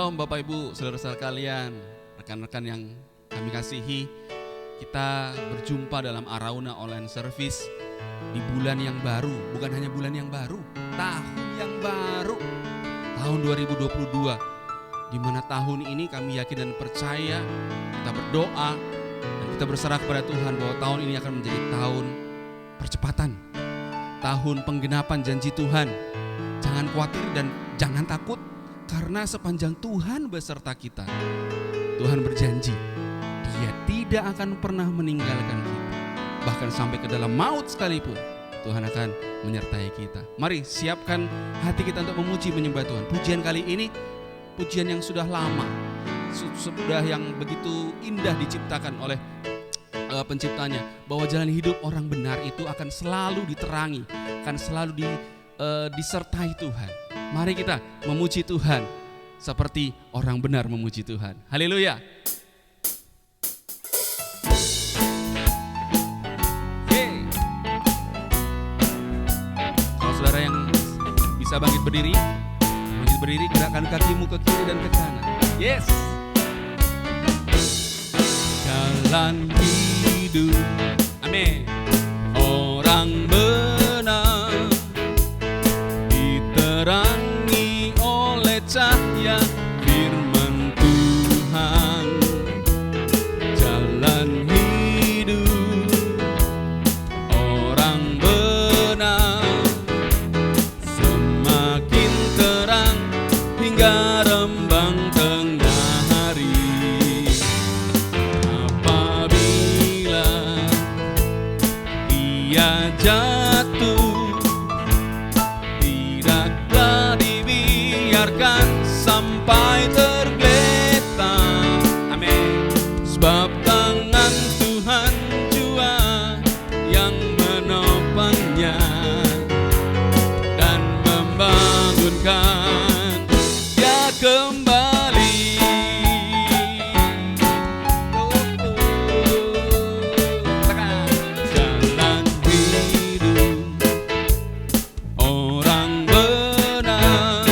Shalom Bapak Ibu, saudara-saudara kalian, rekan-rekan yang kami kasihi. Kita berjumpa dalam Arauna Online Service di bulan yang baru. Bukan hanya bulan yang baru, tahun yang baru, tahun 2022. Di mana tahun ini kami yakin dan percaya, kita berdoa dan kita berserah kepada Tuhan bahwa tahun ini akan menjadi tahun percepatan, tahun penggenapan janji Tuhan. Jangan khawatir dan jangan takut, karena sepanjang Tuhan beserta kita, Tuhan berjanji Dia tidak akan pernah meninggalkan kita. Bahkan sampai ke dalam maut sekalipun, Tuhan akan menyertai kita. Mari siapkan hati kita untuk memuji menyembah Tuhan. Pujian kali ini, pujian yang sudah lama, sudah yang begitu indah diciptakan oleh penciptanya, bahwa jalan hidup orang benar itu akan selalu diterangi, akan selalu disertai Tuhan. Mari kita memuji Tuhan seperti orang benar memuji Tuhan. Haleluya. Kalau saudara yang bisa bangkit berdiri, gerakkan kakimu ke kiri dan ke kanan. Yes. Jalan hidup, amin, orang benar diterangi oleh cahaya firman Tuhan. Jalan hidup orang benar semakin terang hingga rembang tengah hari. Apabila ia jatuh, tidaklah dibiarkan sampai tergeletak. Amin. Sebab tangan Tuhan jua yang menopangnya dan membangunkan dia kembali. Jalan hidup orang benar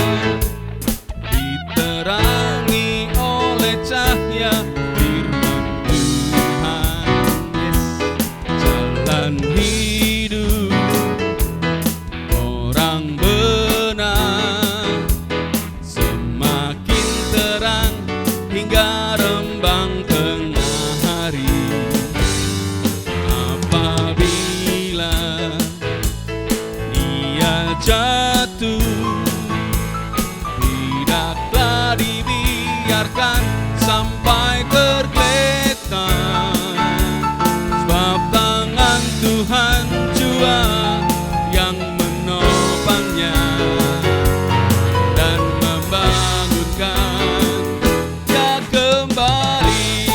diterangi oleh cahaya firman Tuhan. Yes. Jalan hidup orang benar semakin terang hingga rembang tengah hari. Apabila ia jatuh, tidaklah dibiarkan sampai tergeletak. Sebab tangan Tuhan jua yang menopangnya dan membangunkan dia kembali.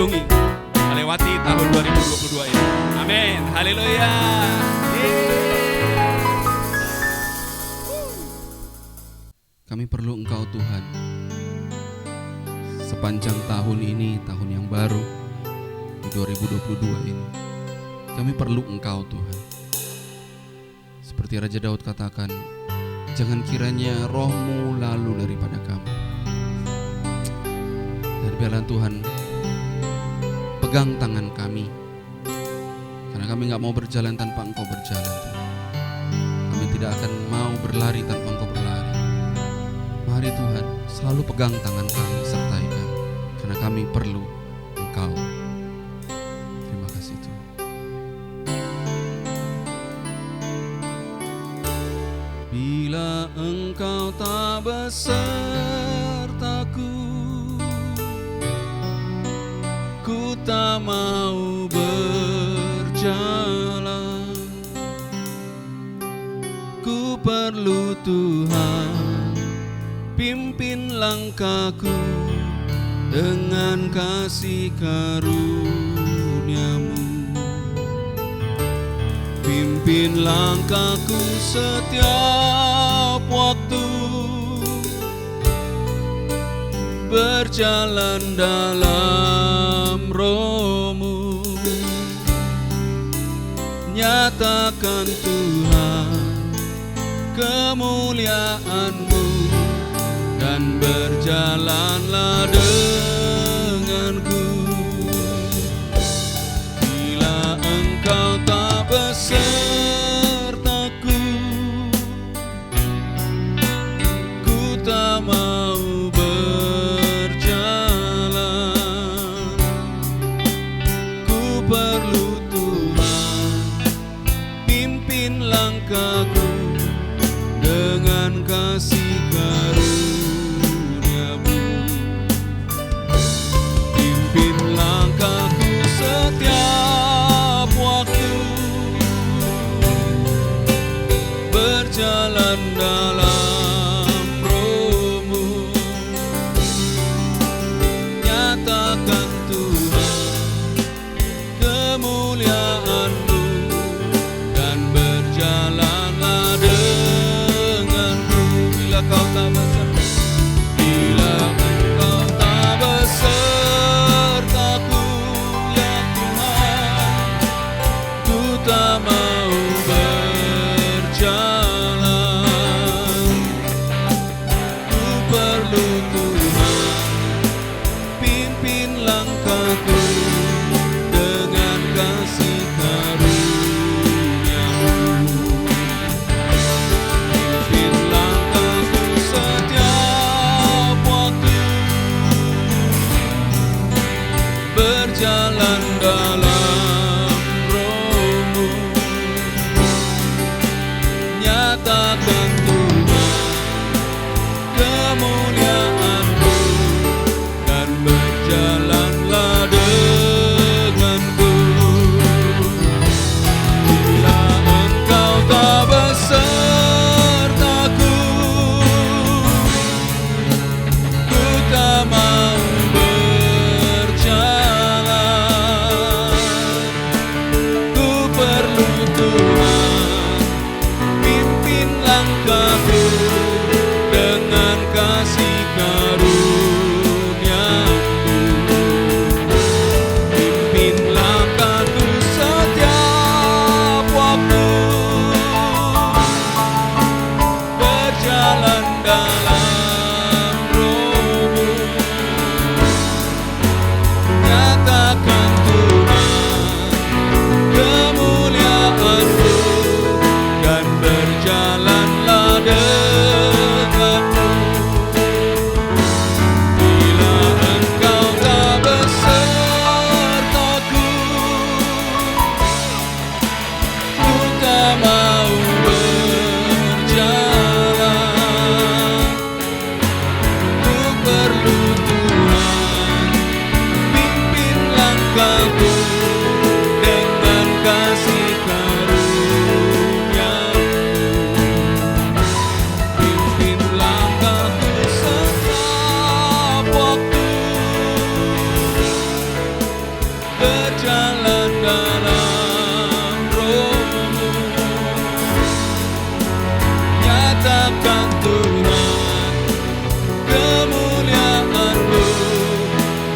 kunjungi melewati tahun 2022 ini. Amin. Haleluya. Kami perlu Engkau Tuhan. Sepanjang tahun ini, tahun yang baru di 2022 ini, kami perlu Engkau Tuhan. Seperti Raja Daud katakan, jangan kiranya roh-Mu lalu daripada kami. Dan biarlah Tuhan pegang tangan kami, karena kami gak mau berjalan tanpa Engkau berjalan Tuhan. Kami tidak akan mau berlari tanpa Engkau berlari. Mari Tuhan selalu pegang tangan kami, sertai kami, karena kami perlu Engkau. Terima kasih Tuhan. Bila Engkau tak besertaku, ku tak mau berjalan. Ku perlu Tuhan, pimpin langkahku dengan kasih karunia-Mu. Pimpin langkahku setiap waktu, berjalan dalam Roh-Mu. Nyatakan Tuhan kemuliaan-Mu, dan berjalanlah denganku. Bila Engkau tak besertaku, ku tak mau berjalan. Ku perlu Tuhan, pimpin langkahku dengan kasih karunia-Mu. Pimpin langkahku setiap waktu, berjalan dalam Roh-Mu. Nyatakan Tuhan kemuliaan-Mu, dan berjalanlah denganku. Bila Kau tak besertaku, bila Engkau tak besertaku, ya Tuhan, ku tak mau berjalan. Ku perlu Tuhan, pimpin langkahku dengan kasih karunia-Mu. Pimpin langkahku setiap waktu, berjalan dalam Roh-Mu. Nyatakan Tuhan kemuliaan-Mu, dan berjalanlah denganku. Bila Engkau tak besertaku, ku tak mau berjalan. Ku perlu Tuhan, pimpin langkahku dengan kasih karunia-Mu. Pimpin langkahku setiap waktu, berjalan dalam Roh-Mu. Nyatakan Tuhan kemuliaan-Mu, dan berjalanlah denganku. nyatakan Tuhan kemuliaan-Mu,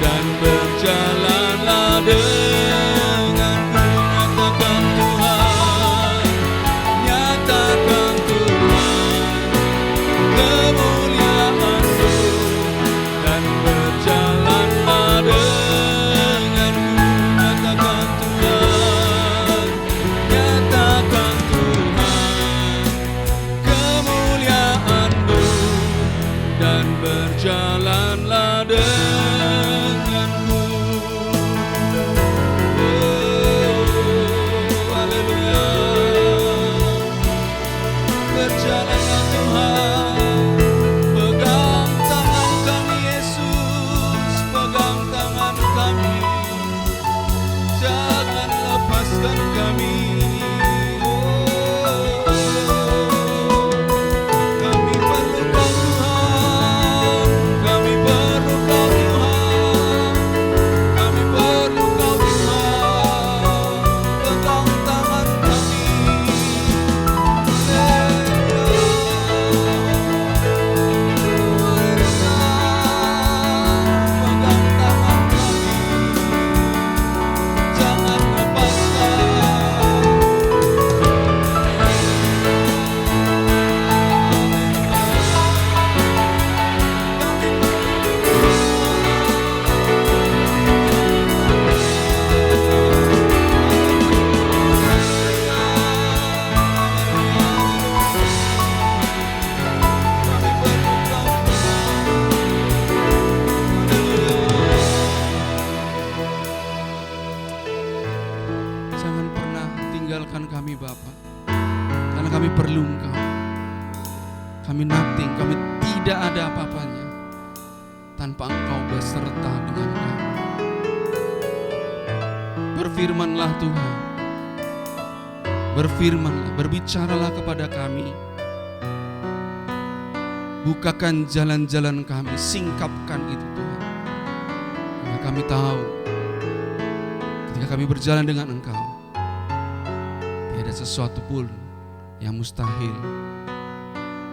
dan berjalanlah denganku. Nyatakan Tuhan, nyatakan Tuhan kemuliaan-Mu, dan berjalanlah denganku. Nyatakan Tuhan, nyatakan Tuhan kemuliaan-Mu, dan berjalanlah denganku. Oh, haleluya. Berjalanlah Tuhan, pegang tangan kami Yesus, pegang tangan kami, jangan lepaskan kami. Kami perlu Kau Tuhan, kami perlu Kau Tuhan, kami perlu Kau Tuhan, pegang tangan kami. Pegang tangan kami, jangan lepaskan. Jangan pernah tinggalkan kami Bapa, karena kami perlu Engkau. Kami nothing, kami tidak ada apa-apanya tanpa Engkau beserta dengan kami. Berfirmanlah Tuhan, berfirmanlah, berbicaralah kepada kami. Bukakan jalan-jalan kami, singkapkan itu Tuhan. Karena kami tahu ketika kami berjalan dengan Engkau, tiada sesuatu pun yang mustahil,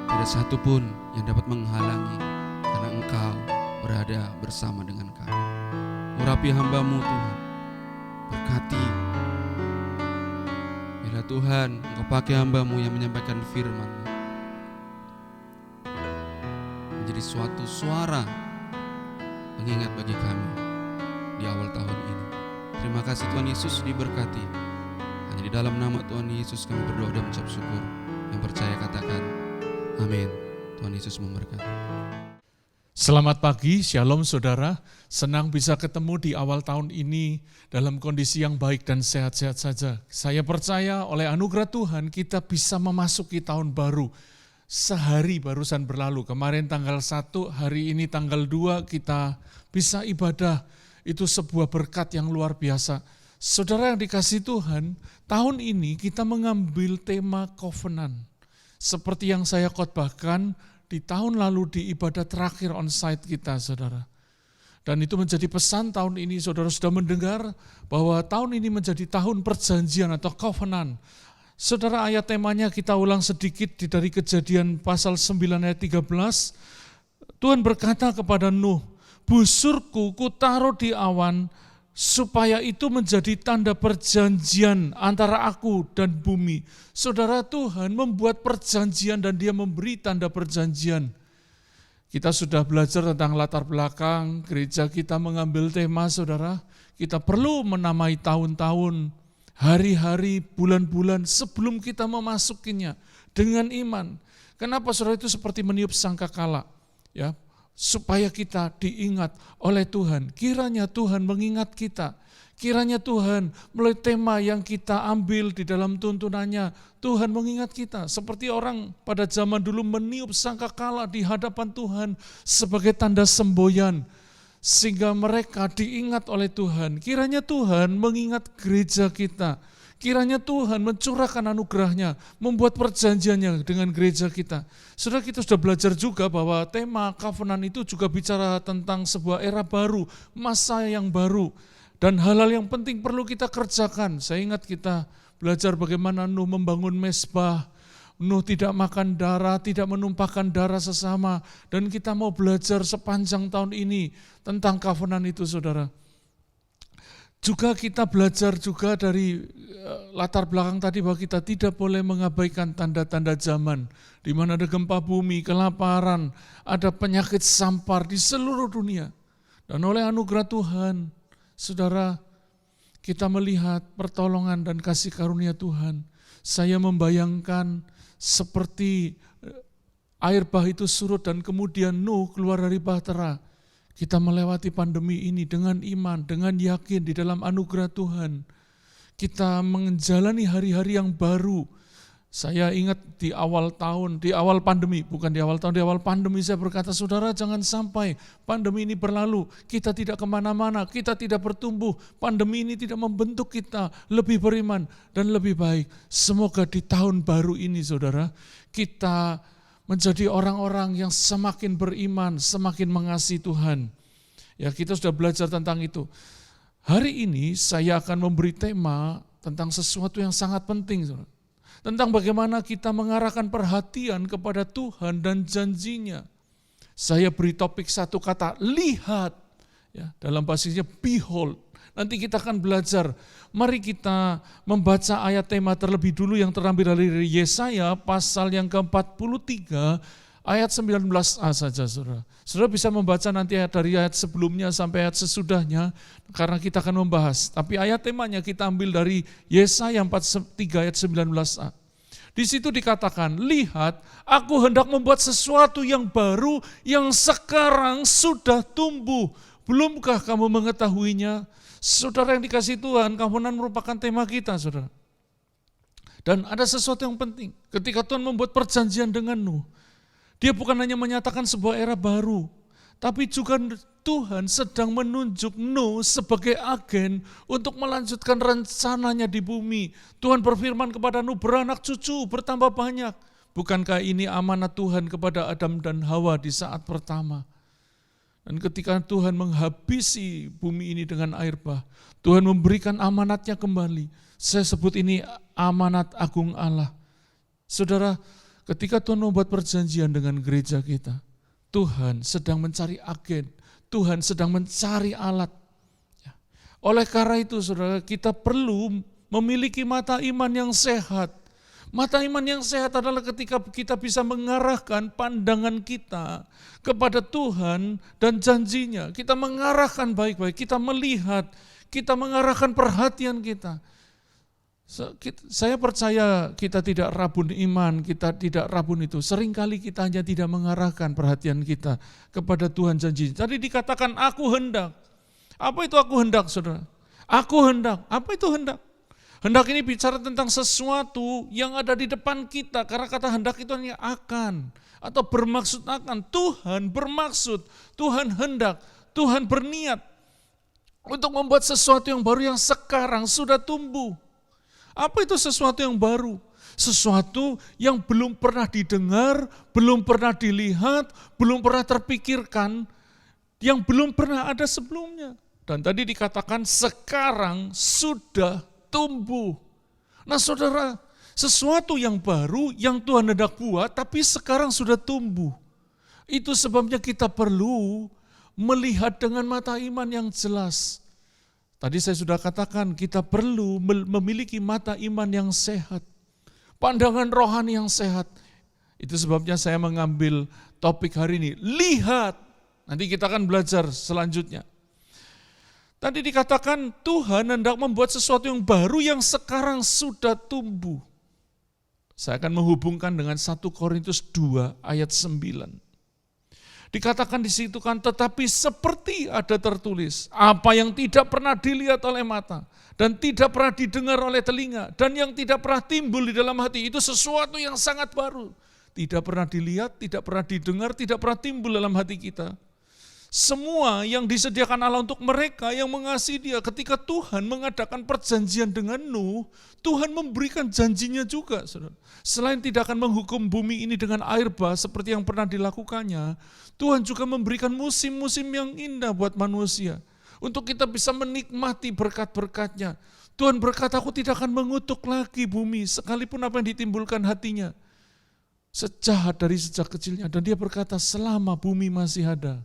tidak satu pun yang dapat menghalangi, karena Engkau berada bersama dengan kami. Urapi hamba-Mu Tuhan, berkati. Bila Tuhan Engkau pakai hamba-Mu yang menyampaikan firman-Mu menjadi suatu suara pengingat bagi kami di awal tahun ini. Terima kasih Tuhan Yesus, diberkati. Hanya di dalam nama Tuhan Yesus kami berdoa dan mengucap syukur. Yang percaya katakan amin. Tuhan Yesus memberkati. Selamat pagi, shalom saudara. Senang bisa ketemu di awal tahun ini dalam kondisi yang baik dan sehat-sehat saja. Saya percaya oleh anugerah Tuhan kita bisa memasuki tahun baru. Sehari barusan berlalu, kemarin tanggal 1, hari ini tanggal 2 kita bisa ibadah. Itu sebuah berkat yang luar biasa. Saudara yang dikasihi Tuhan, tahun ini kita mengambil tema covenant. Seperti yang saya khotbahkan di tahun lalu di ibadah terakhir on-site kita, saudara. Dan itu menjadi pesan tahun ini, saudara sudah mendengar bahwa tahun ini menjadi tahun perjanjian atau covenant. Saudara, ayat temanya kita ulang sedikit dari Kejadian pasal 9 ayat 13. Tuhan berkata kepada Nuh, busurku kutaruh di awan, supaya itu menjadi tanda perjanjian antara aku dan bumi. Saudara, Tuhan membuat perjanjian dan Dia memberi tanda perjanjian. Kita sudah belajar tentang latar belakang, gereja kita mengambil tema, saudara, kita perlu menamai tahun-tahun, hari-hari, bulan-bulan sebelum kita memasukinya dengan iman. Kenapa saudara? Itu seperti meniup sangkakala, ya, supaya kita diingat oleh Tuhan. Kiranya Tuhan mengingat kita. Kiranya Tuhan melalui tema yang kita ambil di dalam tuntunannya, Tuhan mengingat kita. Seperti orang pada zaman dulu meniup sangkakala di hadapan Tuhan sebagai tanda semboyan, sehingga mereka diingat oleh Tuhan. Kiranya Tuhan mengingat gereja kita. Kiranya Tuhan mencurahkan anugerahnya, membuat perjanjiannya dengan gereja kita. Saudara, kita sudah belajar juga bahwa tema covenant itu juga bicara tentang sebuah era baru, masa yang baru. Dan hal-hal yang penting perlu kita kerjakan. Saya ingat kita belajar bagaimana Nuh membangun mezbah, Nuh tidak makan darah, tidak menumpahkan darah sesama. Dan kita mau belajar sepanjang tahun ini tentang covenant itu, saudara. Juga kita belajar juga dari latar belakang tadi bahwa kita tidak boleh mengabaikan tanda-tanda zaman. Di mana ada gempa bumi, kelaparan, ada penyakit sampar di seluruh dunia. Dan oleh anugerah Tuhan, saudara, kita melihat pertolongan dan kasih karunia Tuhan. Saya membayangkan seperti air bah itu surut dan kemudian Nuh keluar dari bahtera. Kita melewati pandemi ini dengan iman, dengan yakin di dalam anugerah Tuhan. Kita menjalani hari-hari yang baru. Saya ingat di awal tahun, di awal pandemi, bukan di awal tahun, di awal pandemi saya berkata, saudara jangan sampai pandemi ini berlalu, kita tidak kemana-mana, kita tidak bertumbuh, pandemi ini tidak membentuk kita lebih beriman dan lebih baik. Semoga di tahun baru ini saudara, kita menjadi orang-orang yang semakin beriman, semakin mengasihi Tuhan. Ya, kita sudah belajar tentang itu. Hari ini saya akan memberi tema tentang sesuatu yang sangat penting, saudara. Tentang bagaimana kita mengarahkan perhatian kepada Tuhan dan janjinya. Saya beri topik satu kata, lihat. Ya, dalam bahasa Inggrisnya behold. Nanti kita akan belajar. Mari kita membaca ayat tema terlebih dulu yang terambil dari Yesaya pasal yang ke-43 ayat 19a saja, saudara. Saudara bisa membaca nanti ayat dari ayat sebelumnya sampai ayat sesudahnya karena kita akan membahas. Tapi ayat temanya kita ambil dari Yesaya 43 ayat 19a. Di situ dikatakan, lihat aku hendak membuat sesuatu yang baru yang sekarang sudah tumbuh. Belumkah kamu mengetahuinya? Saudara yang dikasihi Tuhan, covenant merupakan tema kita, saudara. Dan ada sesuatu yang penting. Ketika Tuhan membuat perjanjian dengan Nuh, Dia bukan hanya menyatakan sebuah era baru, tapi juga Tuhan sedang menunjuk Nuh sebagai agen untuk melanjutkan rencananya di bumi. Tuhan berfirman kepada Nuh, beranak cucu, bertambah banyak. Bukankah ini amanat Tuhan kepada Adam dan Hawa di saat pertama? Dan ketika Tuhan menghabisi bumi ini dengan air bah, Tuhan memberikan amanatnya kembali. Saya sebut ini amanat agung Allah. Saudara, ketika Tuhan membuat perjanjian dengan gereja kita, Tuhan sedang mencari agen, Tuhan sedang mencari alat. Oleh karena itu, saudara, kita perlu memiliki mata iman yang sehat. Mata iman yang sehat adalah ketika kita bisa mengarahkan pandangan kita kepada Tuhan dan janjinya. Kita mengarahkan baik-baik, kita melihat, kita mengarahkan perhatian kita. Saya percaya kita tidak rabun iman, kita tidak rabun itu. Seringkali kita hanya tidak mengarahkan perhatian kita kepada Tuhan janji. Tadi dikatakan aku hendak. Apa itu aku hendak, saudara? Aku hendak. Apa itu hendak? Hendak ini bicara tentang sesuatu yang ada di depan kita. Karena kata hendak itu hanya akan atau bermaksud akan. Tuhan bermaksud, Tuhan hendak, Tuhan berniat untuk membuat sesuatu yang baru yang sekarang sudah tumbuh. Apa itu sesuatu yang baru? Sesuatu yang belum pernah didengar, belum pernah dilihat, belum pernah terpikirkan, yang belum pernah ada sebelumnya. Dan tadi dikatakan sekarang sudah tumbuh. Nah saudara, sesuatu yang baru yang Tuhan hendak buat tapi sekarang sudah tumbuh. Itu sebabnya kita perlu melihat dengan mata iman yang jelas. Tadi saya sudah katakan kita perlu memiliki mata iman yang sehat. Pandangan rohani yang sehat. Itu sebabnya saya mengambil topik hari ini. Lihat. Nanti kita akan belajar selanjutnya. Tadi dikatakan Tuhan hendak membuat sesuatu yang baru yang sekarang sudah tumbuh. Saya akan menghubungkan dengan 1 Korintus 2 ayat 9. Dikatakan di situ kan, tetapi seperti ada tertulis, apa yang tidak pernah dilihat oleh mata, dan tidak pernah didengar oleh telinga, dan yang tidak pernah timbul di dalam hati, itu sesuatu yang sangat baru. Tidak pernah dilihat, tidak pernah didengar, tidak pernah timbul dalam hati kita. Semua yang disediakan Allah untuk mereka yang mengasihi Dia. Ketika Tuhan mengadakan perjanjian dengan Nuh, Tuhan memberikan janjinya juga. Selain tidak akan menghukum bumi ini dengan air bah seperti yang pernah dilakukannya, Tuhan juga memberikan musim-musim yang indah buat manusia. Untuk kita bisa menikmati berkat-berkatnya. Tuhan berkata, aku tidak akan mengutuk lagi bumi sekalipun apa yang ditimbulkan hatinya. sejahat dari sejak kecilnya. Dan dia berkata, selama bumi masih ada,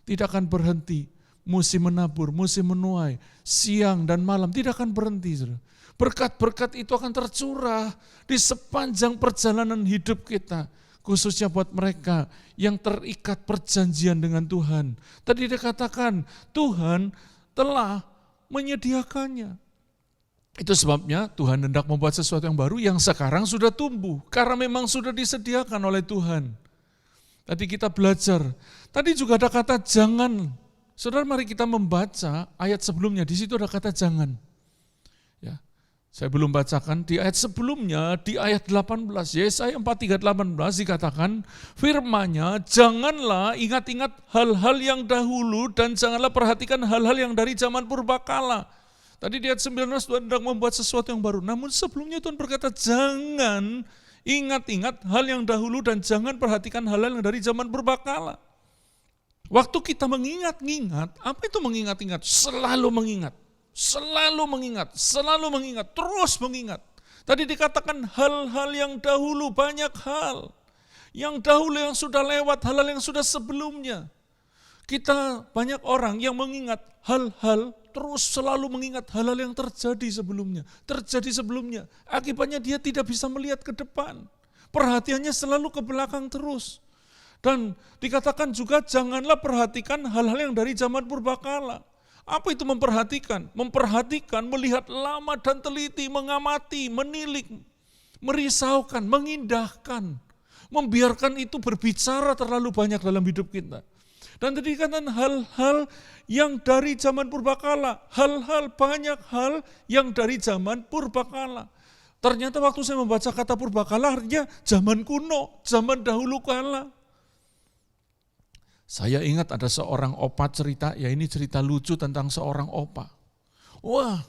tidak akan berhenti. Musim menabur, musim menuai, siang dan malam tidak akan berhenti. Saudara. Berkat-berkat itu akan tercurah di sepanjang perjalanan hidup kita. Khususnya buat mereka yang terikat perjanjian dengan Tuhan. Tadi dikatakan Tuhan telah menyediakannya. Itu sebabnya Tuhan hendak membuat sesuatu yang baru yang sekarang sudah tumbuh. Karena memang sudah disediakan oleh Tuhan. Tadi kita belajar. Tadi juga ada kata jangan. Saudara, mari kita membaca ayat sebelumnya. Di situ ada kata jangan. Ya. Saya belum bacakan di ayat sebelumnya, di ayat 18, Yesaya 43:18 dikatakan, firman-Nya, janganlah ingat-ingat hal-hal yang dahulu dan janganlah perhatikan hal-hal yang dari zaman purbakala. Tadi di ayat 19 Tuhan hendak membuat sesuatu yang baru. Namun sebelumnya Tuhan berkata, jangan ingat-ingat hal yang dahulu dan jangan perhatikan hal-hal yang dari zaman purbakala. Waktu kita mengingat-ingat, apa itu mengingat-ingat? Selalu mengingat. Selalu mengingat, selalu mengingat, terus mengingat. Tadi dikatakan hal-hal yang dahulu, banyak hal. Yang dahulu yang sudah lewat, hal-hal yang sudah sebelumnya. Kita banyak orang yang mengingat hal-hal, terus selalu mengingat hal-hal yang terjadi sebelumnya. Terjadi sebelumnya, akibatnya dia tidak bisa melihat ke depan. Perhatiannya selalu ke belakang terus. Dan dikatakan juga janganlah perhatikan hal-hal yang dari zaman purbakala. Apa itu memperhatikan? Memperhatikan, melihat lama dan teliti, mengamati, menilik, merisaukan, mengindahkan. Membiarkan itu berbicara terlalu banyak dalam hidup kita. Dan tadi dikatakan hal-hal yang dari zaman purbakala. Hal-hal, banyak hal yang dari zaman purbakala. Ternyata waktu saya membaca kata purbakala artinya zaman kuno, zaman dahulu kala. Saya ingat ada seorang opa cerita, ya ini cerita lucu tentang seorang opa. Wah,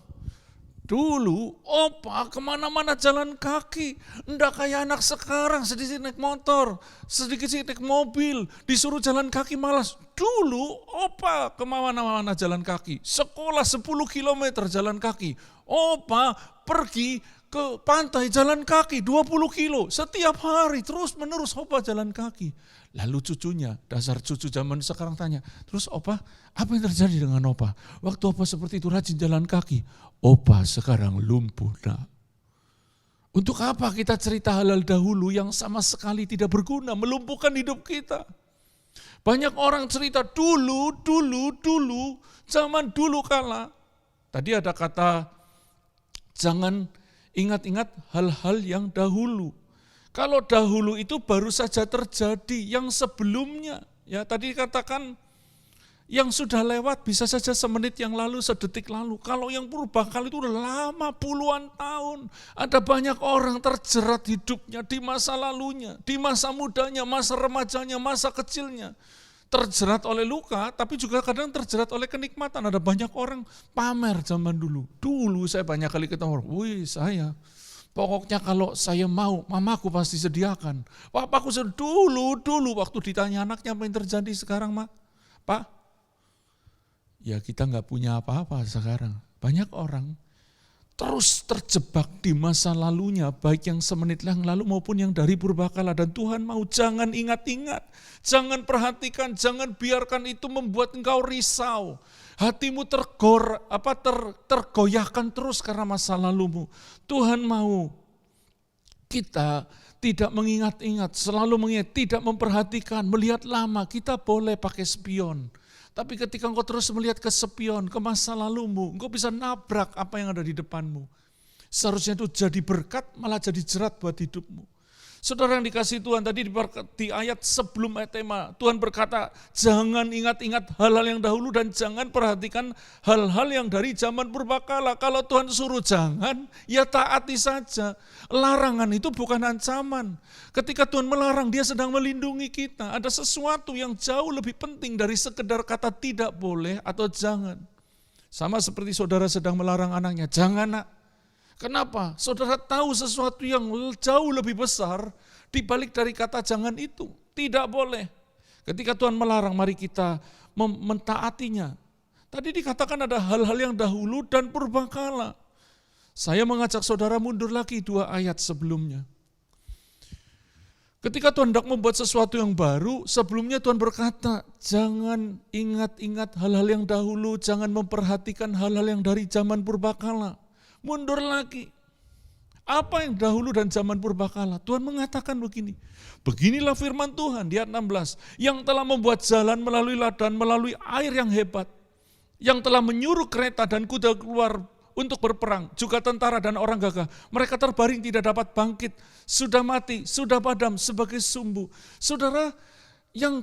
dulu opa kemana-mana jalan kaki. Enggak kayak anak sekarang, sedikit naik motor, sedikit naik mobil, disuruh jalan kaki malas. Dulu opa kemana-mana jalan kaki, sekolah 10 km jalan kaki. Opa pergi ke pantai jalan kaki 20 kilo, setiap hari terus menerus opa jalan kaki. Lalu cucunya, dasar cucu zaman sekarang tanya, terus opa, apa yang terjadi dengan opa? Waktu opa seperti itu rajin jalan kaki, opa sekarang lumpuh. Nah, untuk apa kita cerita hal-hal dahulu yang sama sekali tidak berguna, melumpuhkan hidup kita? Banyak orang cerita dulu, zaman dulu kala. Tadi ada kata, jangan ingat-ingat hal-hal yang dahulu. Kalau dahulu itu baru saja terjadi, yang sebelumnya, ya tadi katakan yang sudah lewat bisa saja semenit yang lalu, sedetik lalu. Kalau yang purbakala itu udah lama, puluhan tahun. Ada banyak orang terjerat hidupnya di masa lalunya, di masa mudanya, masa remajanya, masa kecilnya. Terjerat oleh luka, tapi juga kadang terjerat oleh kenikmatan. Ada banyak orang pamer zaman dulu. Dulu saya banyak kali ketemu, wih saya, pokoknya kalau saya mau, mamaku pasti sediakan. Papaku dulu waktu ditanya anaknya apa yang terjadi sekarang, Mak? Pak, ya kita nggak punya apa-apa sekarang. Banyak orang terus terjebak di masa lalunya, baik yang semenit yang lalu maupun yang dari purbakala. Dan Tuhan mau jangan ingat-ingat, jangan perhatikan, jangan biarkan itu membuat engkau risau. Hatimu tergoyahkan terus karena masa lalumu. Tuhan mau kita tidak mengingat-ingat, selalu mengingat, tidak memperhatikan, melihat lama. Kita boleh pakai spion. Tapi ketika engkau terus melihat ke spion, ke masa lalumu, engkau bisa nabrak apa yang ada di depanmu. Seharusnya itu jadi berkat, malah jadi jerat buat hidupmu. Saudara yang dikasihi Tuhan, tadi di ayat sebelum ayat tema, Tuhan berkata, jangan ingat-ingat hal-hal yang dahulu dan jangan perhatikan hal-hal yang dari zaman purbakala. Kalau Tuhan suruh jangan, ya taati saja. Larangan itu bukan ancaman. Ketika Tuhan melarang, dia sedang melindungi kita. Ada sesuatu yang jauh lebih penting dari sekedar kata tidak boleh atau jangan. Sama seperti saudara sedang melarang anaknya, jangan nak. Kenapa? Saudara tahu sesuatu yang jauh lebih besar dibalik dari kata jangan itu. Tidak boleh. Ketika Tuhan melarang, mari kita mentaatinya. Tadi dikatakan ada hal-hal yang dahulu dan purbakala. Saya mengajak saudara mundur lagi 2 ayat sebelumnya. Ketika Tuhan hendak membuat sesuatu yang baru, sebelumnya Tuhan berkata, jangan ingat-ingat hal-hal yang dahulu, jangan memperhatikan hal-hal yang dari zaman purbakala. Mundur lagi. Apa yang dahulu dan zaman purbakala? Tuhan mengatakan begini, beginilah firman Tuhan di ayat 16, yang telah membuat jalan melalui ladang, melalui air yang hebat, yang telah menyuruh kereta dan kuda keluar untuk berperang, juga tentara dan orang gagah. Mereka terbaring tidak dapat bangkit, sudah mati, sudah padam sebagai sumbu. Saudara, yang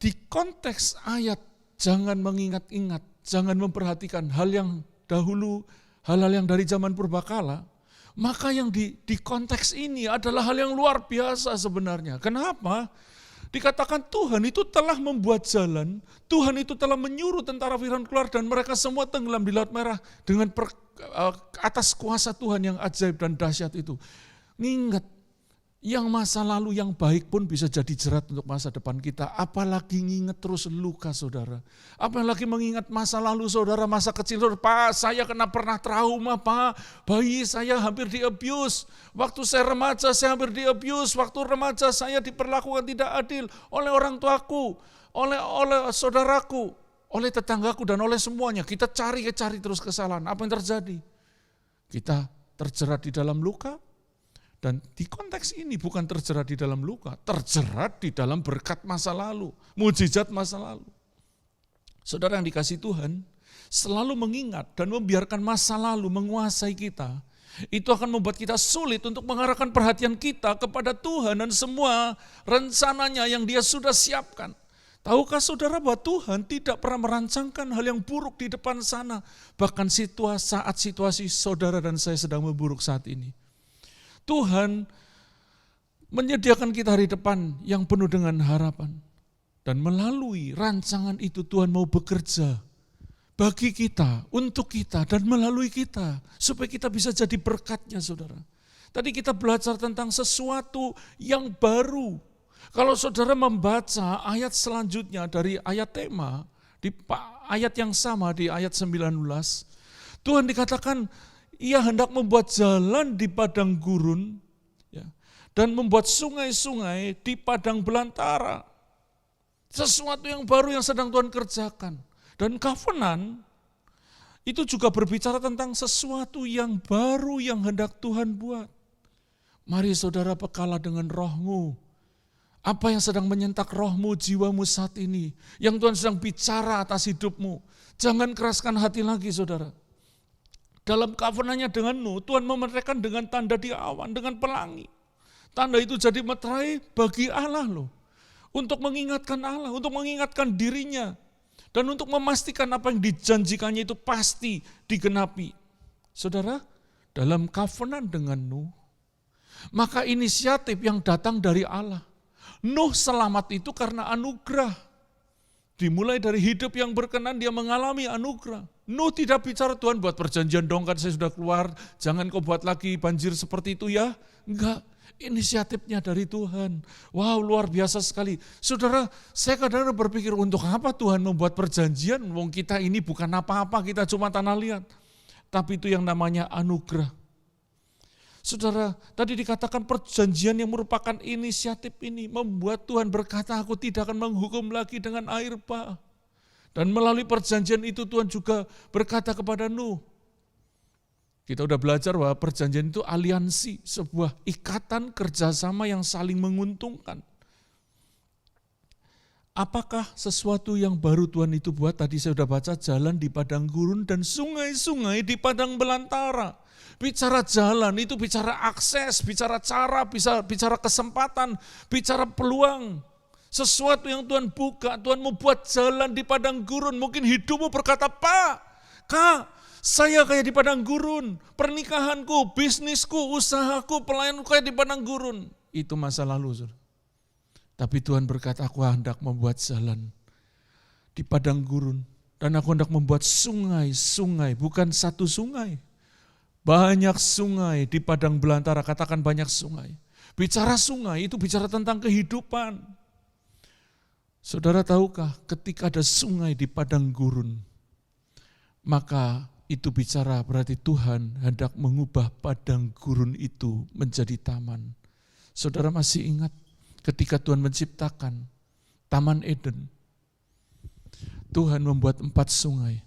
di konteks ayat, jangan mengingat-ingat, jangan memperhatikan hal yang dahulu, hal-hal yang dari zaman purbakala, maka yang di konteks ini adalah hal yang luar biasa sebenarnya. Kenapa? Dikatakan Tuhan itu telah membuat jalan, Tuhan itu telah menyuruh tentara Firaun keluar dan mereka semua tenggelam di Laut Merah dengan atas kuasa Tuhan yang ajaib dan dahsyat itu. Ingat, yang masa lalu yang baik pun bisa jadi jerat untuk masa depan kita. Apalagi nginget terus luka saudara. Apalagi mengingat masa lalu saudara, masa kecil saudara. Pak, saya pernah trauma Pak. Bayi saya hampir di-abuse. Waktu saya remaja saya hampir di-abuse. Waktu remaja saya diperlakukan tidak adil oleh orang tuaku, oleh saudaraku, oleh tetanggaku dan oleh semuanya. Kita cari terus kesalahan. Apa yang terjadi? Kita terjerat di dalam luka. Dan di konteks ini bukan terjerat di dalam luka, terjerat di dalam berkat masa lalu, mujizat masa lalu. Saudara yang dikasihi Tuhan, selalu mengingat dan membiarkan masa lalu menguasai kita, itu akan membuat kita sulit untuk mengarahkan perhatian kita kepada Tuhan dan semua rencananya yang Dia sudah siapkan. Tahukah saudara bahwa Tuhan tidak pernah merancangkan hal yang buruk di depan sana, bahkan saat situasi saudara dan saya sedang memburuk saat ini. Tuhan menyediakan kita hari depan yang penuh dengan harapan. Dan melalui rancangan itu Tuhan mau bekerja bagi kita, untuk kita, dan melalui kita. Supaya kita bisa jadi berkatnya saudara. Tadi kita belajar tentang sesuatu yang baru. Kalau saudara membaca ayat selanjutnya dari ayat tema, di ayat yang sama di ayat 19, Tuhan dikatakan, Ia hendak membuat jalan di padang gurun ya, dan membuat sungai-sungai di padang belantara. Sesuatu yang baru yang sedang Tuhan kerjakan. Dan covenant itu juga berbicara tentang sesuatu yang baru yang hendak Tuhan buat. Mari saudara pekalah dengan rohmu. Apa yang sedang menyentak rohmu, jiwamu saat ini. Yang Tuhan sedang bicara atas hidupmu. Jangan keraskan hati lagi saudara. Dalam covenant-Nya dengan Nuh, Tuhan memerintahkan dengan tanda di awan, dengan pelangi. Tanda itu jadi meterai bagi Allah loh. Untuk mengingatkan Allah, untuk mengingatkan dirinya. Dan untuk memastikan apa yang dijanjikannya itu pasti digenapi. Saudara, dalam covenant dengan Nuh, maka inisiatif yang datang dari Allah. Nuh selamat itu karena anugerah. Dimulai dari hidup yang berkenan, dia mengalami anugerah. Nuh tidak bicara, Tuhan buat perjanjian dong kan saya sudah keluar, jangan kau buat lagi banjir seperti itu ya. Enggak, inisiatifnya dari Tuhan. Wow, luar biasa sekali. Saudara, saya kadang-kadang berpikir untuk apa Tuhan membuat perjanjian, wong kita ini bukan apa-apa, kita cuma tanah liat. Tapi itu yang namanya anugerah. Saudara, tadi dikatakan perjanjian yang merupakan inisiatif ini membuat Tuhan berkata, aku tidak akan menghukum lagi dengan air bah. Dan melalui perjanjian itu Tuhan juga berkata kepada Nuh. Kita udah belajar bahwa perjanjian itu aliansi, sebuah ikatan kerjasama yang saling menguntungkan. Apakah sesuatu yang baru Tuhan itu buat? Tadi saya sudah baca, jalan di padang gurun dan sungai-sungai di padang belantara. Bicara jalan itu bicara akses, bicara cara, bicara kesempatan, bicara peluang. Sesuatu yang Tuhan buka, Tuhan mau buat jalan di padang gurun. Mungkin hidupmu berkata, Pak, Kak, saya kayak di padang gurun. Pernikahanku, bisnisku, usahaku, pelayananku kayak di padang gurun. Itu masa lalu, saudara. Tapi Tuhan berkata, aku hendak membuat jalan di padang gurun. Dan aku hendak membuat sungai-sungai, bukan satu sungai. Banyak sungai di padang belantara, katakan banyak sungai. Bicara sungai itu bicara tentang kehidupan. Saudara tahukah ketika ada sungai di padang gurun, maka itu bicara berarti Tuhan hendak mengubah padang gurun itu menjadi taman. Saudara masih ingat ketika Tuhan menciptakan Taman Eden, Tuhan membuat 4 sungai,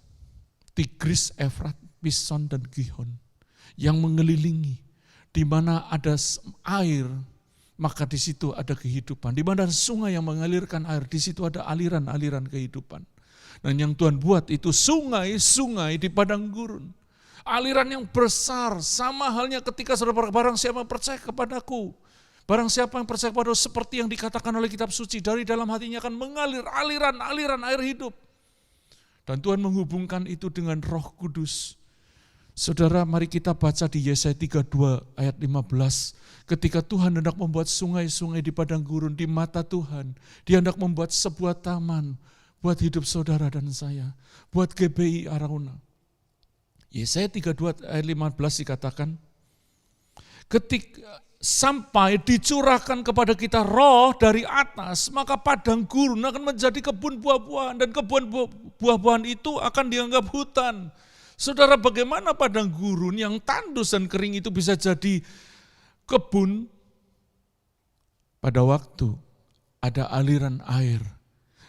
Tigris, Efrat, Pison, dan Gihon, yang mengelilingi. Di mana ada air, maka di situ ada kehidupan. Di mana ada sungai yang mengalirkan air, di situ ada aliran-aliran kehidupan. Dan yang Tuhan buat itu sungai-sungai di padang gurun. Aliran yang besar, sama halnya ketika saudara barang siapa yang percaya kepadaku, barang siapa yang percaya kepadaku, seperti yang dikatakan oleh kitab suci, dari dalam hatinya akan mengalir aliran-aliran air hidup. Dan Tuhan menghubungkan itu dengan Roh Kudus. Saudara, mari kita baca di Yesaya 32 ayat 15. Ketika Tuhan hendak membuat sungai-sungai di padang gurun, di mata Tuhan, Dia hendak membuat sebuah taman buat hidup saudara dan saya, buat GBI Arauna. Yesaya 32 ayat 15 dikatakan, ketika sampai dicurahkan kepada kita roh dari atas, maka padang gurun akan menjadi kebun buah-buahan, dan kebun buah-buahan itu akan dianggap hutan. Saudara, bagaimana padang gurun yang tandus dan kering itu bisa jadi kebun? Pada waktu ada aliran air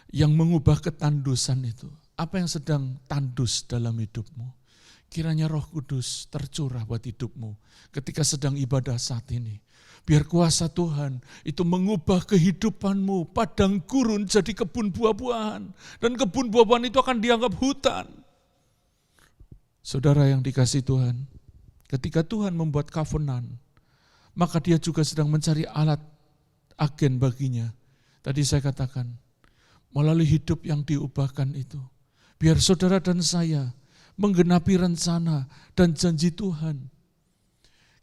yang mengubah ketandusan itu. Apa yang sedang tandus dalam hidupmu? Kiranya Roh Kudus tercurah buat hidupmu ketika sedang ibadah saat ini. Biar kuasa Tuhan itu mengubah kehidupanmu, padang gurun jadi kebun buah-buahan. Dan kebun buah-buahan itu akan dianggap hutan. Saudara yang dikasihi Tuhan, ketika Tuhan membuat covenant, maka Dia juga sedang mencari alat agen baginya. Tadi saya katakan, melalui hidup yang diubahkan itu, biar saudara dan saya menggenapi rencana dan janji Tuhan.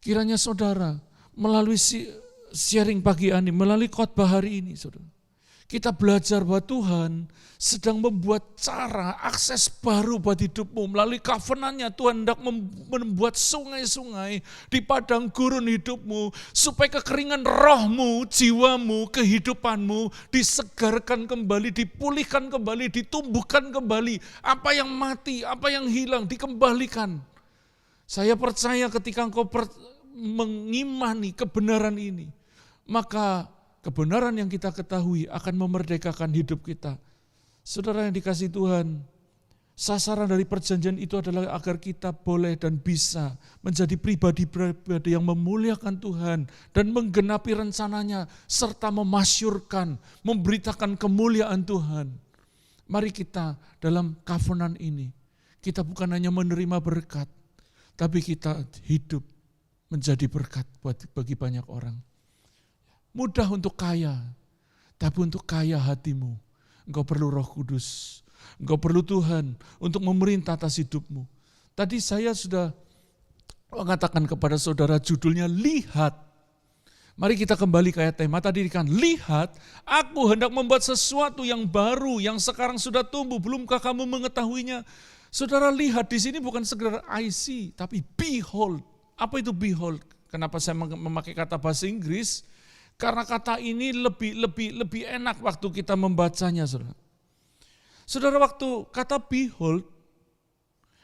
Kiranya saudara melalui sharing pagi ini, melalui khotbah hari ini, saudara, kita belajar bahwa Tuhan sedang membuat cara akses baru buat hidupmu. Melalui covenant-Nya Tuhan hendak membuat sungai-sungai di padang gurun hidupmu, supaya kekeringan rohmu, jiwamu, kehidupanmu disegarkan kembali, dipulihkan kembali, ditumbuhkan kembali. Apa yang mati, apa yang hilang, dikembalikan. Saya percaya ketika engkau mengimani kebenaran ini, maka kebenaran yang kita ketahui akan memerdekakan hidup kita. Saudara yang dikasihi Tuhan, sasaran dari perjanjian itu adalah agar kita boleh dan bisa menjadi pribadi-pribadi yang memuliakan Tuhan dan menggenapi rencananya serta memasyurkan, memberitakan kemuliaan Tuhan. Mari kita dalam covenant ini, kita bukan hanya menerima berkat, tapi kita hidup menjadi berkat bagi banyak orang. Mudah untuk kaya, tapi untuk kaya hatimu, engkau perlu Roh Kudus, engkau perlu Tuhan untuk memerintah atas hidupmu. Tadi saya sudah mengatakan kepada saudara judulnya lihat. Mari kita kembali ke ayat tema tadi kan, lihat, aku hendak membuat sesuatu yang baru, yang sekarang sudah tumbuh, belumkah kamu mengetahuinya? Saudara, lihat di sini bukan sekedar I see, tapi behold. Apa itu behold? Kenapa saya memakai kata bahasa Inggris? Karena kata ini lebih enak waktu kita membacanya, saudara. Saudara, waktu kata behold,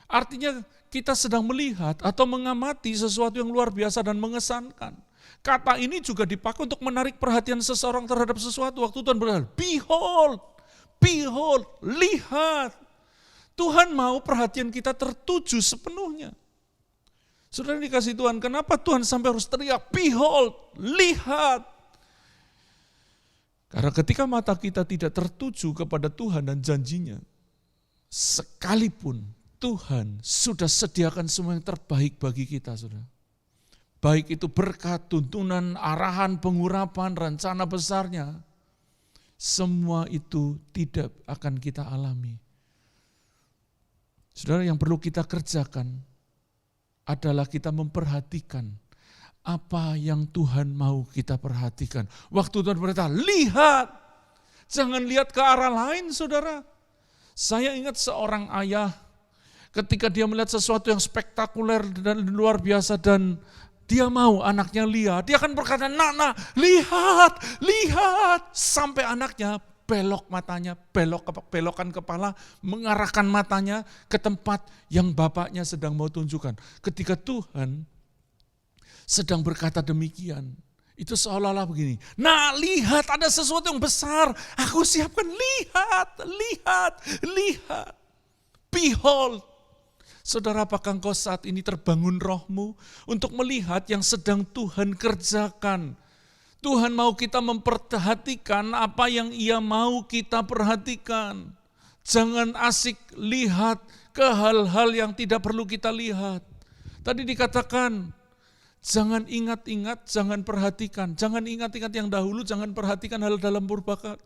artinya kita sedang melihat atau mengamati sesuatu yang luar biasa dan mengesankan. Kata ini juga dipakai untuk menarik perhatian seseorang terhadap sesuatu. Waktu Tuhan berkata, behold, behold, lihat. Tuhan mau perhatian kita tertuju sepenuhnya. Saudara dikasih Tuhan, kenapa Tuhan sampai harus teriak, behold, lihat. Karena ketika mata kita tidak tertuju kepada Tuhan dan janjinya, sekalipun Tuhan sudah sediakan semua yang terbaik bagi kita, saudara. Baik itu berkat, tuntunan, arahan, pengurapan, rencana besarnya, semua itu tidak akan kita alami. Saudara, yang perlu kita kerjakan adalah kita memperhatikan apa yang Tuhan mau kita perhatikan. Waktu Tuhan berkata, lihat, jangan lihat ke arah lain, saudara. Saya ingat seorang ayah ketika dia melihat sesuatu yang spektakuler dan luar biasa dan dia mau anaknya lihat, dia akan berkata, nak, lihat, lihat. Sampai anaknya belok matanya, belokan kepala, mengarahkan matanya ke tempat yang bapaknya sedang mau tunjukkan. Ketika Tuhan sedang berkata demikian, Itu seolah-olah begini. Nah, lihat ada sesuatu yang besar. Aku siapkan. Lihat, lihat, lihat. Behold. Saudara, apakah engkau saat ini terbangun rohmu untuk melihat yang sedang Tuhan kerjakan? Tuhan mau kita memperhatikan apa yang Ia mau kita perhatikan. Jangan asik lihat ke hal-hal yang tidak perlu kita lihat. Tadi dikatakan, jangan ingat-ingat, jangan perhatikan. Jangan ingat-ingat yang dahulu, jangan perhatikan hal dalam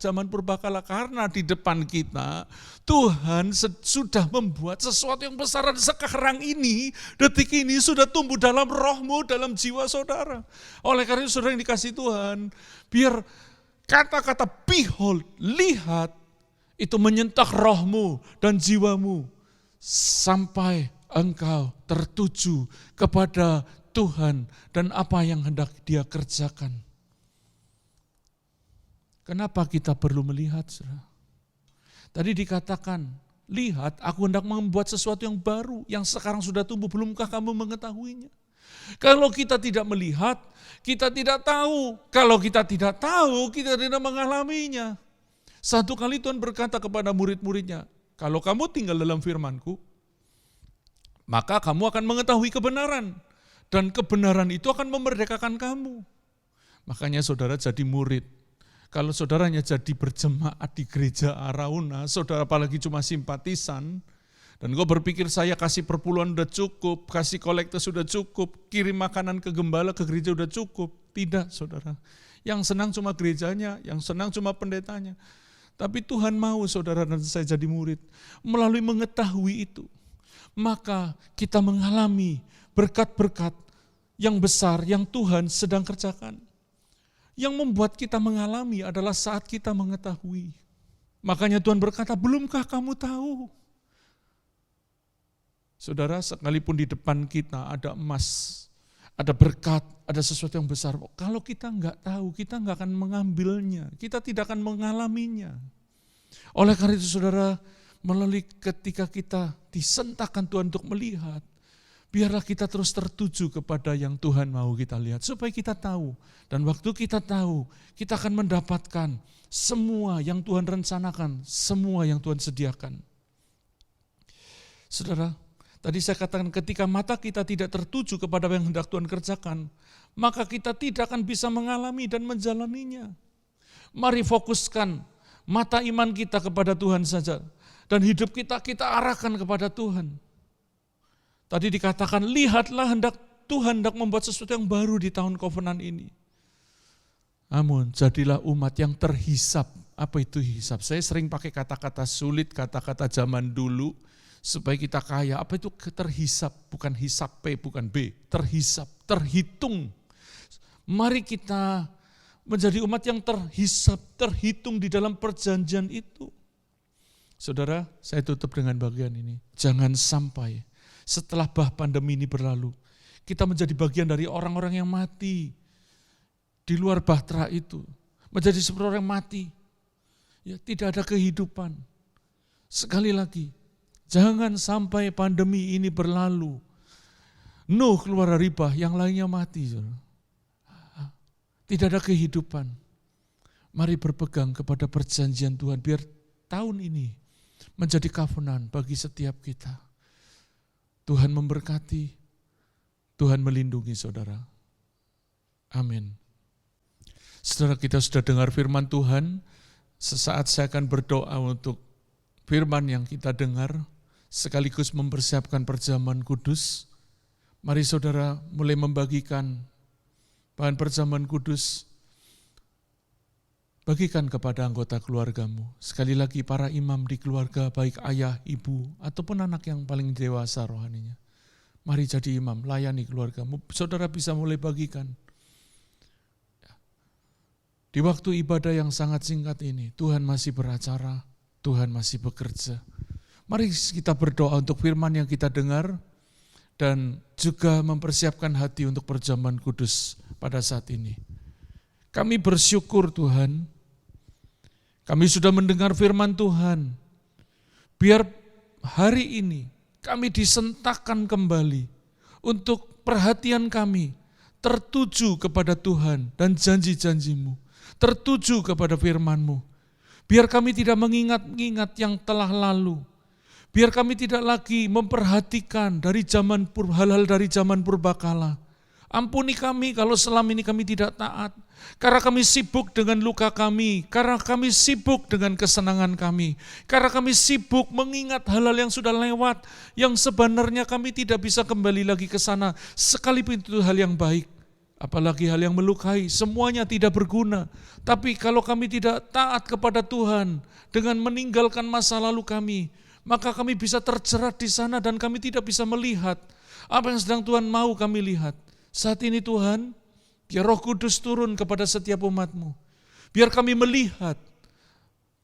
zaman purbakala. Karena di depan kita, Tuhan sudah membuat sesuatu yang besar dan sekarang ini, detik ini sudah tumbuh dalam rohmu, dalam jiwa saudara. Oleh karena itu saudara yang dikasih Tuhan, biar kata-kata behold, lihat, itu menyentak rohmu dan jiwamu. Sampai engkau tertuju kepada Tuhan dan apa yang hendak Dia kerjakan. Kenapa kita perlu melihat, saudara? Tadi dikatakan, lihat aku hendak membuat sesuatu yang baru, yang sekarang sudah tumbuh, belumkah kamu mengetahuinya? Kalau kita tidak melihat, kita tidak tahu. Kalau kita tidak tahu, kita tidak mengalaminya. Satu kali Tuhan berkata kepada murid-muridnya, kalau kamu tinggal dalam firman-Ku, maka kamu akan mengetahui kebenaran. Dan kebenaran itu akan memerdekakan kamu. Makanya saudara jadi murid. Kalau saudaranya jadi berjemaat di gereja Arauna, saudara apalagi cuma simpatisan, dan kau berpikir saya kasih perpuluhan udah cukup, kasih kolekte sudah cukup, kirim makanan ke gembala, ke gereja udah cukup. Tidak saudara. Yang senang cuma gerejanya, yang senang cuma pendetanya. Tapi Tuhan mau saudara dan saya jadi murid. Melalui mengetahui itu, maka kita mengalami berkat-berkat yang besar yang Tuhan sedang kerjakan. Yang membuat kita mengalami adalah saat kita mengetahui. Makanya Tuhan berkata, belumkah kamu tahu? Saudara, sekalipun di depan kita ada emas, ada berkat, ada sesuatu yang besar. Kalau kita enggak tahu, kita enggak akan mengambilnya. Kita tidak akan mengalaminya. Oleh karena itu saudara, melalui ketika kita disentakkan Tuhan untuk melihat, biarlah kita terus tertuju kepada yang Tuhan mau kita lihat. Supaya kita tahu. Dan waktu kita tahu, kita akan mendapatkan semua yang Tuhan rencanakan. Semua yang Tuhan sediakan. Saudara, tadi saya katakan ketika mata kita tidak tertuju kepada yang hendak Tuhan kerjakan, maka kita tidak akan bisa mengalami dan menjalaninya. Mari fokuskan mata iman kita kepada Tuhan saja. Dan hidup kita arahkan kepada Tuhan. Tadi dikatakan, lihatlah Tuhan hendak membuat sesuatu yang baru di tahun Covenant ini. Namun, jadilah umat yang terhisap. Apa itu hisap? Saya sering pakai kata-kata sulit, kata-kata zaman dulu, supaya kita kaya. Apa itu terhisap? Bukan hisap P, bukan B. Terhisap, terhitung. Mari kita menjadi umat yang terhisap, terhitung di dalam perjanjian itu. Saudara, saya tutup dengan bagian ini. Jangan sampai setelah pandemi ini berlalu, kita menjadi bagian dari orang-orang yang mati di luar bahtera itu. Menjadi seperti orang yang mati. Ya, tidak ada kehidupan. Sekali lagi, jangan sampai pandemi ini berlalu. Nuh keluar dari bah, yang lainnya mati. Tidak ada kehidupan. Mari berpegang kepada perjanjian Tuhan, biar tahun ini menjadi covenant bagi setiap kita. Tuhan memberkati, Tuhan melindungi saudara. Amin. Saudara, kita sudah dengar firman Tuhan, sesaat saya akan berdoa untuk firman yang kita dengar, sekaligus mempersiapkan perjamuan kudus. Mari saudara mulai membagikan bahan perjamuan kudus, bagikan kepada anggota keluargamu. Sekali lagi para imam di keluarga, baik ayah, ibu, ataupun anak yang paling dewasa rohaninya. Mari jadi imam, layani keluargamu. Saudara bisa mulai bagikan. Di waktu ibadah yang sangat singkat ini, Tuhan masih beracara, Tuhan masih bekerja. Mari kita berdoa untuk firman yang kita dengar, dan juga mempersiapkan hati untuk perjamuan kudus pada saat ini. Kami bersyukur Tuhan, kami sudah mendengar firman Tuhan. Biar hari ini kami disentakkan kembali untuk perhatian kami tertuju kepada Tuhan dan janji-janji-Mu, tertuju kepada firman-Mu. Biar kami tidak mengingat-ingat yang telah lalu. Biar kami tidak lagi memperhatikan hal-hal dari zaman purbakala. Ampuni kami kalau selama ini kami tidak taat. Karena kami sibuk dengan luka kami. Karena kami sibuk dengan kesenangan kami. Karena kami sibuk mengingat hal-hal yang sudah lewat. Yang sebenarnya kami tidak bisa kembali lagi ke sana. Sekalipun itu hal yang baik. Apalagi hal yang melukai. Semuanya tidak berguna. Tapi kalau kami tidak taat kepada Tuhan. Dengan meninggalkan masa lalu kami. Maka kami bisa terjerat di sana dan kami tidak bisa melihat. Apa yang sedang Tuhan mau kami lihat. Saat ini Tuhan, biar Roh Kudus turun kepada setiap umat-Mu. Biar kami melihat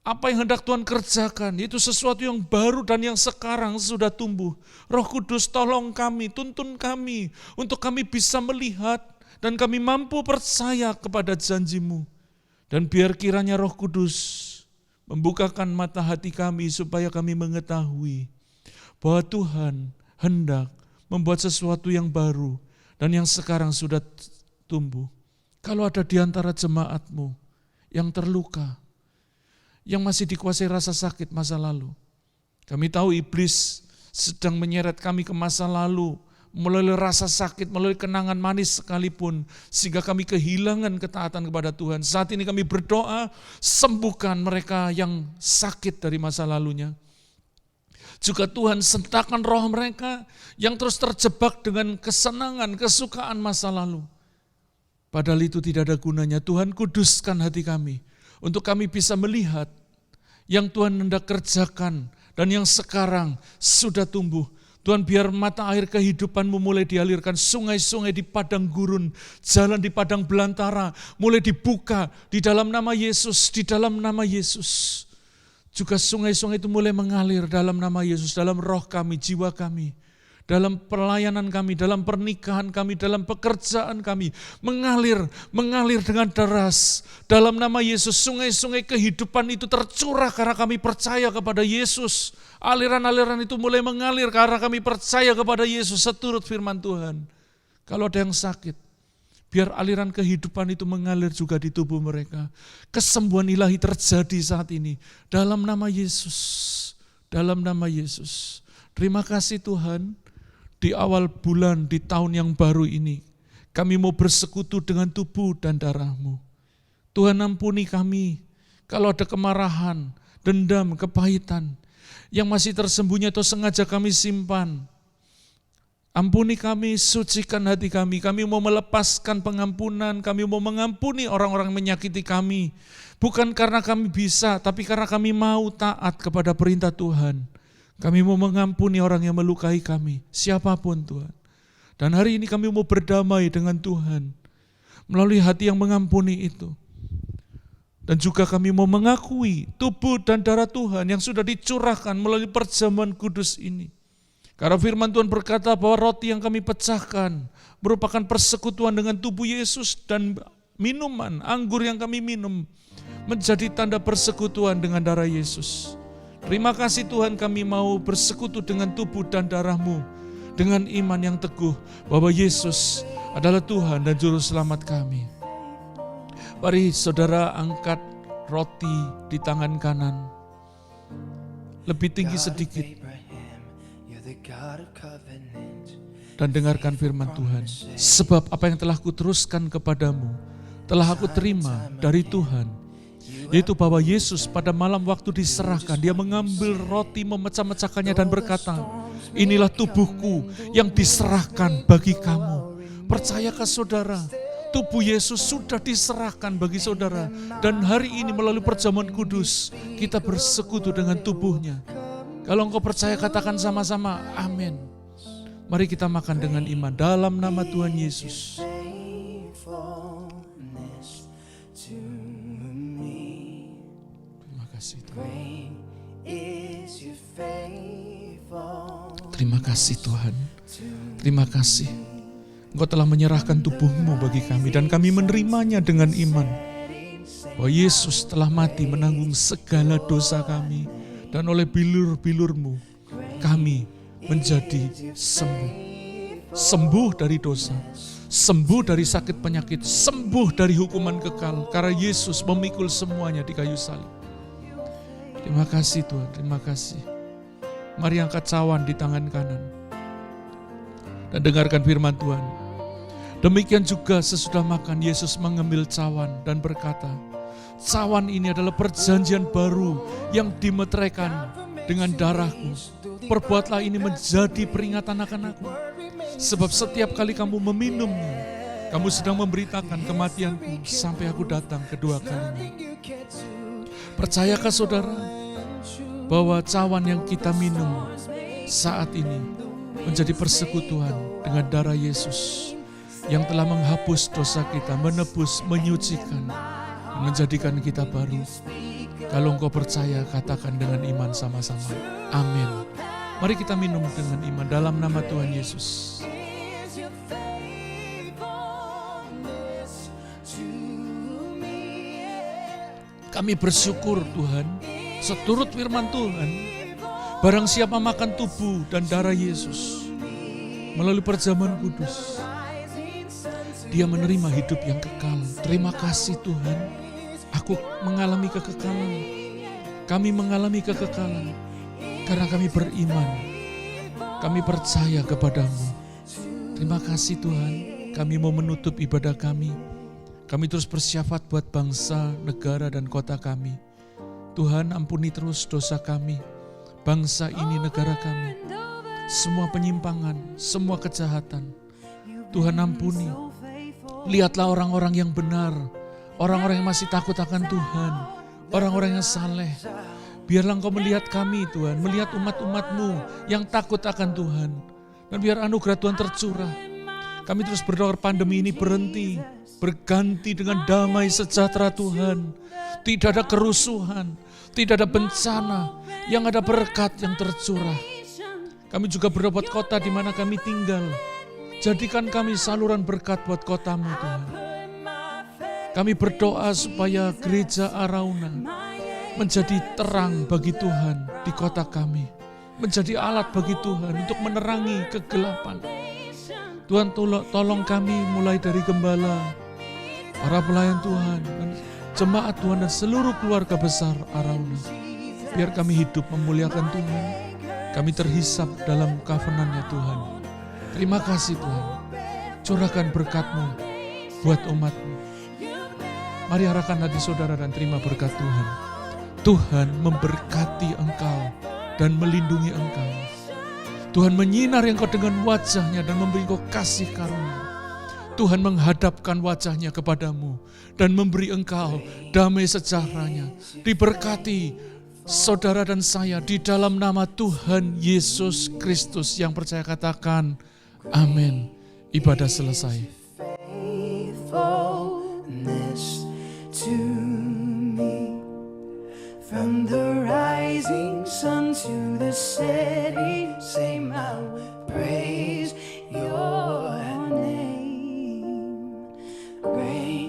apa yang hendak Tuhan kerjakan, yaitu sesuatu yang baru dan yang sekarang sudah tumbuh. Roh Kudus tolong kami, tuntun kami, untuk kami bisa melihat dan kami mampu percaya kepada janji-Mu. Dan biar kiranya Roh Kudus membukakan mata hati kami supaya kami mengetahui bahwa Tuhan hendak membuat sesuatu yang baru, dan yang sekarang sudah tumbuh. Kalau ada di antara jemaat-Mu yang terluka, yang masih dikuasai rasa sakit masa lalu. Kami tahu iblis sedang menyeret kami ke masa lalu, melalui rasa sakit, melalui kenangan manis sekalipun, sehingga kami kehilangan ketaatan kepada Tuhan. Saat ini kami berdoa, sembuhkan mereka yang sakit dari masa lalunya. Juga Tuhan sentakan roh mereka yang terus terjebak dengan kesenangan, kesukaan masa lalu. Padahal itu tidak ada gunanya. Tuhan kuduskan hati kami untuk kami bisa melihat yang Tuhan hendak kerjakan dan yang sekarang sudah tumbuh. Tuhan, biar mata air kehidupan-Mu mulai dialirkan, sungai-sungai di padang gurun, jalan di padang belantara mulai dibuka di dalam nama Yesus, di dalam nama Yesus. Juga sungai-sungai itu mulai mengalir dalam nama Yesus, dalam roh kami, jiwa kami, dalam pelayanan kami, dalam pernikahan kami, dalam pekerjaan kami, mengalir dengan deras. Dalam nama Yesus, sungai-sungai kehidupan itu tercurah karena kami percaya kepada Yesus. Aliran-aliran itu mulai mengalir karena kami percaya kepada Yesus seturut firman Tuhan. Kalau ada yang sakit, biar aliran kehidupan itu mengalir juga di tubuh mereka. Kesembuhan ilahi terjadi saat ini. Dalam nama Yesus. Dalam nama Yesus. Terima kasih Tuhan. Di awal bulan, di tahun yang baru ini. Kami mau bersekutu dengan tubuh dan darah-Mu. Tuhan ampuni kami. Kalau ada kemarahan, dendam, kepahitan. Yang masih tersembunyi atau sengaja kami simpan. Ampuni kami, sucikan hati kami. Kami mau melepaskan pengampunan, kami mau mengampuni orang-orang yang menyakiti kami. Bukan karena kami bisa, tapi karena kami mau taat kepada perintah Tuhan. Kami mau mengampuni orang yang melukai kami, siapapun Tuhan. Dan hari ini kami mau berdamai dengan Tuhan, melalui hati yang mengampuni itu. Dan juga kami mau mengakui tubuh dan darah Tuhan yang sudah dicurahkan melalui perjamuan kudus ini. Karena firman Tuhan berkata bahwa roti yang kami pecahkan merupakan persekutuan dengan tubuh Yesus dan minuman, anggur yang kami minum menjadi tanda persekutuan dengan darah Yesus. Terima kasih Tuhan, kami mau bersekutu dengan tubuh dan darah-Mu dengan iman yang teguh bahwa Yesus adalah Tuhan dan Juru Selamat kami. Mari saudara angkat roti di tangan kanan. Lebih tinggi sedikit. Dan dengarkan firman Tuhan. Sebab apa yang telah kuteruskan kepadamu, telah aku terima dari Tuhan. Yaitu bahwa Yesus pada malam waktu diserahkan, dia mengambil roti, memecah-mecahkannya dan berkata, inilah tubuhku yang diserahkan bagi kamu. Percayakah saudara? Tubuh Yesus sudah diserahkan bagi saudara. Dan hari ini melalui perjamuan kudus, kita bersekutu dengan tubuhnya. Kalau engkau percaya, katakan sama-sama, amin. Mari kita makan dengan iman dalam nama Tuhan Yesus. Terima kasih Tuhan. Terima kasih Tuhan. Terima kasih. Engkau telah menyerahkan tubuh-Mu bagi kami dan kami menerimanya dengan iman. Bahwa Yesus telah mati menanggung segala dosa kami. Dan oleh bilur-bilur-Mu kami menjadi sembuh. Sembuh dari dosa, sembuh dari sakit penyakit, sembuh dari hukuman kekal, karena Yesus memikul semuanya di kayu salib. Terima kasih Tuhan, terima kasih. Mari angkat cawan di tangan kanan dan dengarkan firman Tuhan. Demikian juga sesudah makan, Yesus mengambil cawan dan berkata, cawan ini adalah perjanjian baru yang dimeteraikan dengan darahku. Perbuatlah ini menjadi peringatan akan aku. Sebab setiap kali kamu meminumnya, kamu sedang memberitakan kematianku sampai aku datang kedua kalinya. Percayakah saudara bahwa cawan yang kita minum saat ini menjadi persekutuan dengan darah Yesus yang telah menghapus dosa kita, menebus, menyucikan, menjadikan kita baru? Kalau engkau percaya, katakan dengan iman sama-sama. Amin. Mari kita minum dengan iman dalam nama Tuhan Yesus. Kami bersyukur Tuhan, seturut firman Tuhan, barang siapa makan tubuh dan darah Yesus melalui perjamuan kudus, dia menerima hidup yang kekal. Terima kasih Tuhan, aku mengalami kekekalan. Kami mengalami kekekalan karena kami beriman, kami percaya kepadamu. Terima kasih Tuhan, kami mau menutup ibadah kami. Kami terus bersyafaat buat bangsa, negara, dan kota kami. Tuhan, ampuni terus dosa kami, bangsa ini, negara kami. Semua penyimpangan, semua kejahatan, Tuhan ampuni. Lihatlah orang-orang yang benar, orang-orang yang masih takut akan Tuhan, orang-orang yang saleh. Biarlah Engkau melihat kami Tuhan, melihat umat-umat-Mu yang takut akan Tuhan. Dan biar anugerah Tuhan tercurah. Kami terus berdoa pandemi ini berhenti, berganti dengan damai sejahtera Tuhan. Tidak ada kerusuhan, tidak ada bencana, yang ada berkat yang tercurah. Kami juga berdoa buat kota di mana kami tinggal. Jadikan kami saluran berkat buat kotamu Tuhan. Kami berdoa supaya gereja Arauna menjadi terang bagi Tuhan di kota kami. Menjadi alat bagi Tuhan untuk menerangi kegelapan. Tuhan tolong kami mulai dari gembala, para pelayan Tuhan, dan jemaat Tuhan dan seluruh keluarga besar Arauna. Biar kami hidup memuliakan Tuhan. Kami terhisap dalam covenant-Nya Tuhan. Terima kasih Tuhan. Curahkan berkat-Mu buat umat-Mu. Mari arahkan hati saudara dan terima berkat Tuhan. Tuhan memberkati engkau dan melindungi engkau. Tuhan menyinari engkau dengan wajah-Nya dan memberi engkau kasih karunia. Tuhan menghadapkan wajah-Nya kepadamu dan memberi engkau damai sejahtera-Nya. Diberkati saudara dan saya di dalam nama Tuhan Yesus Kristus. Yang percaya katakan amin. Ibadah selesai. Faithfulness to me, from the rising sun to the setting same, I will praise your name. Great